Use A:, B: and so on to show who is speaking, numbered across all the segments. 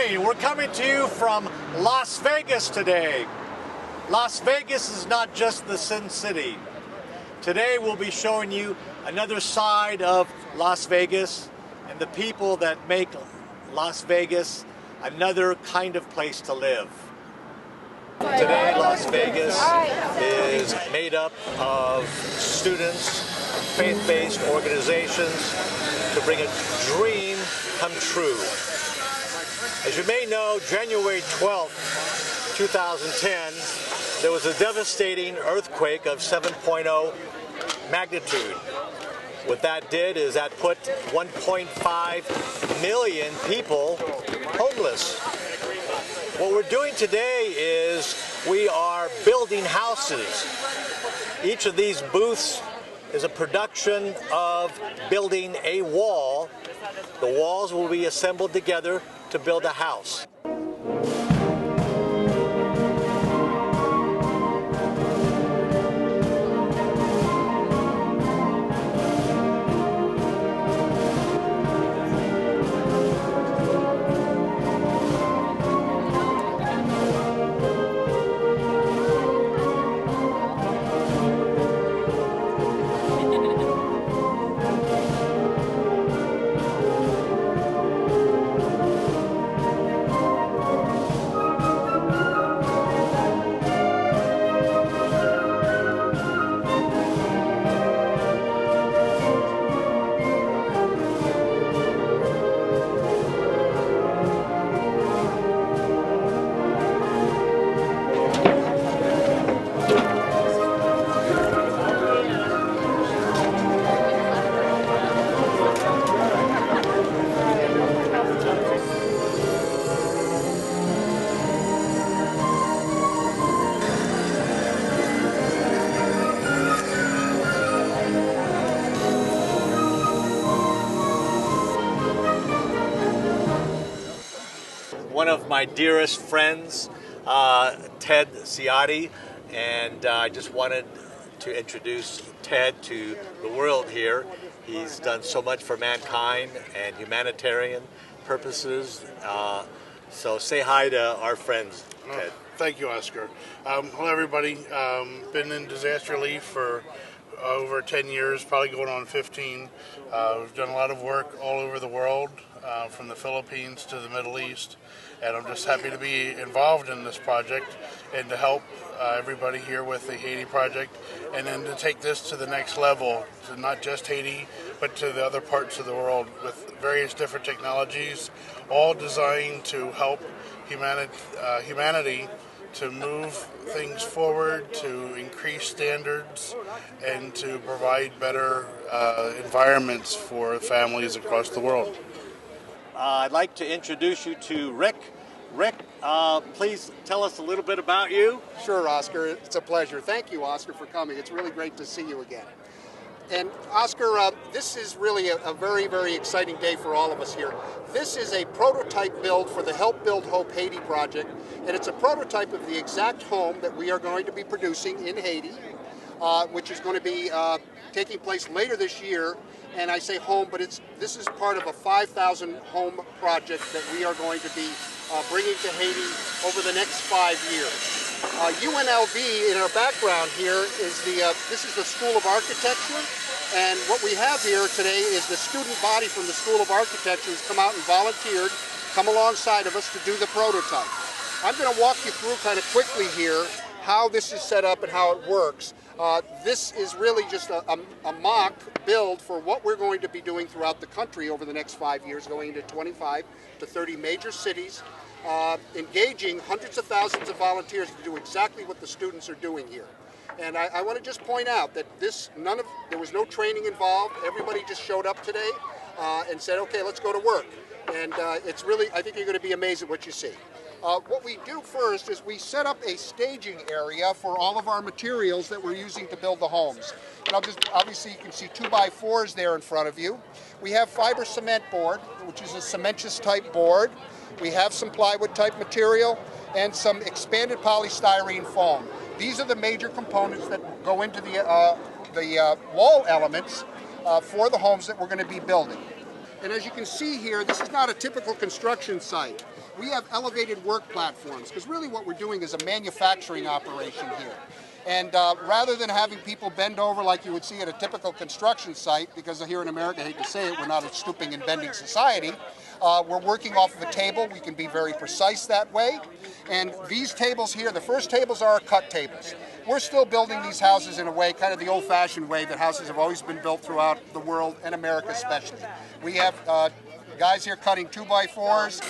A: morning. We're coming to you from Las Vegas today. Las Vegas is not just the Sin City. Today we'll be showing you another side of Las Vegas and the people that make Las Vegas another kind of place to live. Today Las Vegas is made up of students, faith-based organizations to bring a dream come true. As you may know, January 12th, 2010, there was a devastating earthquake of 7.0 magnitude. What that did is that put 1.5 million people homeless. What we're doing today is we are building houses. Each of these booths is a production of building a wall. The walls will be assembled together to build a house. One of my dearest friends, Ted Ciotti, and I just wanted to introduce Ted to the world here. He's done so much for mankind and humanitarian purposes. So say hi to our friends, Ted.
B: Thank you, Oscar. Hello, everybody. Been in disaster relief for over 10 years, probably going on 15. We've done a lot of work all over the world, from the Philippines to the Middle East, and I'm just happy to be involved in this project and to help everybody here with the Haiti project, and then to take this to the next level, to not just Haiti, but to the other parts of the world with various different technologies, all designed to help humanity to move things forward, to increase standards, and to provide better environments for families across the world.
A: I'd like to introduce you to Rick. Rick, please tell us a little bit about you.
C: Sure, Oscar. It's a pleasure. Thank you, Oscar, for coming. It's really great to see you again. And Oscar, this is really a very, very exciting day for all of us here. This is a prototype build for the Help Build Hope Haiti project, and it's a prototype of the exact home that we are going to be producing in Haiti, which is going to be taking place later this year. And I say home, but this is part of a 5,000 home project that we are going to be bringing to Haiti over the next 5 years. UNLV in our background here is this is the School of Architecture, and what we have here today is the student body from the School of Architecture who's come out and volunteered, come alongside of us to do the prototype. I'm going to walk you through kind of quickly here how this is set up and how it works. This is really just a mock build for what we're going to be doing throughout the country over the next 5 years, going into 25 to 30 major cities, engaging hundreds of thousands of volunteers to do exactly what the students are doing here. And I want to just point out that there was no training involved. Everybody just showed up today and said, okay, let's go to work. And it's really, I think you're going to be amazed at what you see. What we do first is we set up a staging area for all of our materials that we're using to build the homes. And obviously you can see 2x4s there in front of you. We have fiber cement board, which is a cementitious type board. We have some plywood type material and some expanded polystyrene foam. These are the major components that go into the wall elements for the homes that we're going to be building. And as you can see here, this is not a typical construction site. We have elevated work platforms, because really what we're doing is a manufacturing operation here. And rather than having people bend over like you would see at a typical construction site, because here in America, I hate to say it, we're not a stooping and bending society, we're working off of a table. We can be very precise that way. And these tables here, the first tables are our cut tables. We're still building these houses in a way, kind of the old-fashioned way that houses have always been built throughout the world, and America especially. We have guys here cutting 2x4s.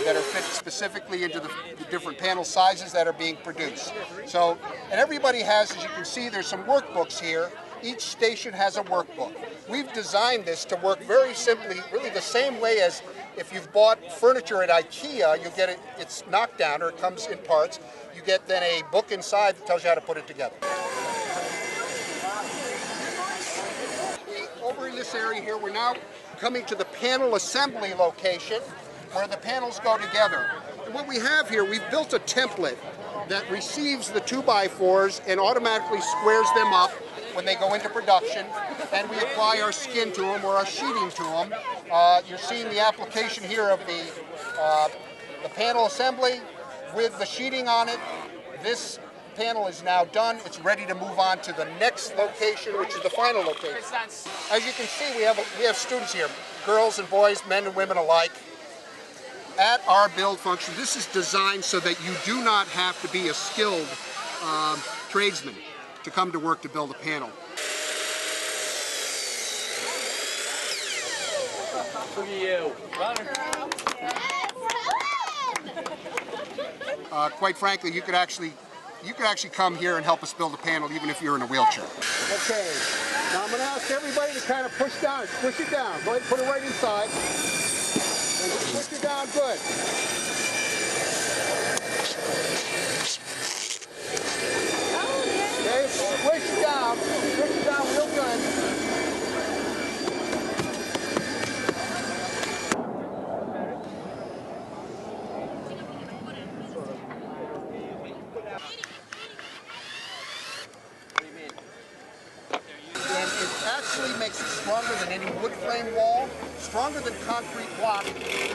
C: That are fit specifically into the different panel sizes that are being produced. So, and everybody has, as you can see, there's some workbooks here. Each station has a workbook. We've designed this to work very simply, really the same way as if you've bought furniture at IKEA, you get it, it's knocked down or it comes in parts. You get then a book inside that tells you how to put it together. Over in this area here, we're now coming to the panel assembly location, where the panels go together. And what we have here, we've built a template that receives the 2x4s and automatically squares them up when they go into production, and we apply our skin to them or our sheeting to them. You're seeing the application here of the panel assembly with the sheeting on it. This panel is now done. It's ready to move on to the next location, which is the final location. As you can see, we have students here, girls and boys, men and women alike. At our build function, this is designed so that you do not have to be a skilled tradesman to come to work to build a panel.
D: Look at you.
C: Quite frankly, you could actually come here and help us build a panel even if you're in a wheelchair. Okay, now I'm going to ask everybody to kind of push down, push it down. Go ahead and put it right inside. Push it down good. Okay, push it down real good. And it actually makes it stronger than any wood frame wall, stronger than concrete block,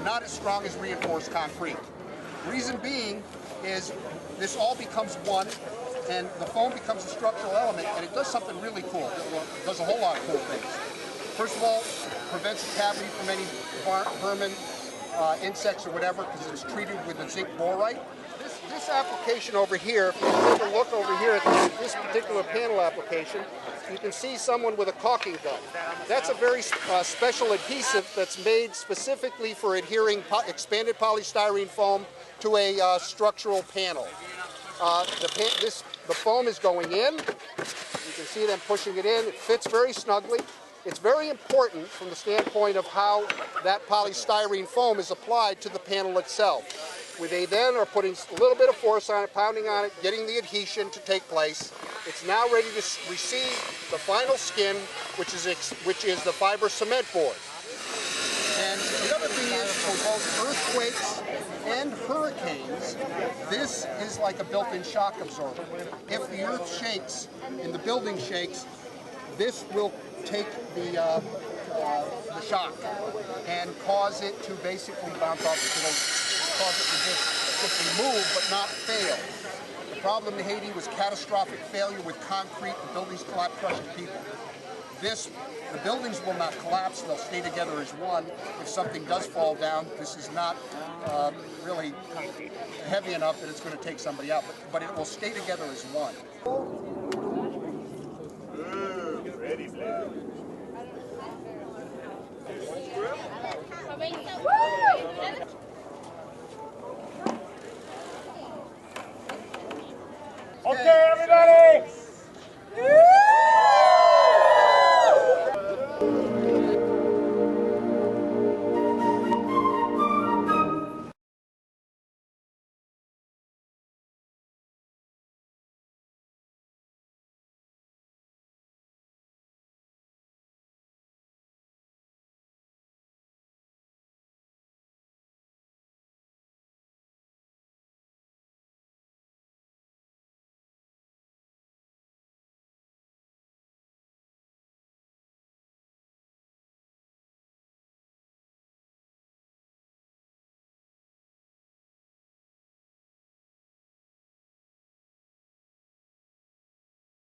C: not as strong as reinforced concrete. Reason being is this all becomes one, and the foam becomes a structural element, and it does something really cool. It does a whole lot of cool things. First of all, it prevents the cavity from any vermin, insects or whatever, because it's treated with a zinc borite. This application over here, if you take a look over here at this particular panel application, you can see someone with a caulking gun. That's a very special adhesive that's made specifically for adhering expanded polystyrene foam to a structural panel. The foam is going in. You can see them pushing it in. It fits very snugly. It's very important from the standpoint of how that polystyrene foam is applied to the panel itself. Where they then are putting a little bit of force on it, pounding on it, getting the adhesion to take place. It's now ready to receive the final skin, which is the fiber cement board. And the other thing is, for both earthquakes and hurricanes, this is like a built-in shock absorber. If the earth shakes and the building shakes, this will take the shock and cause it to basically bounce off the building. Cause it to just simply move but not fail. The problem in Haiti was catastrophic failure with concrete. The buildings collapsed, crushing people. The buildings will not collapse. They'll stay together as one. If something does fall down, this is not really heavy enough that it's going to take somebody out, but it will stay together as one.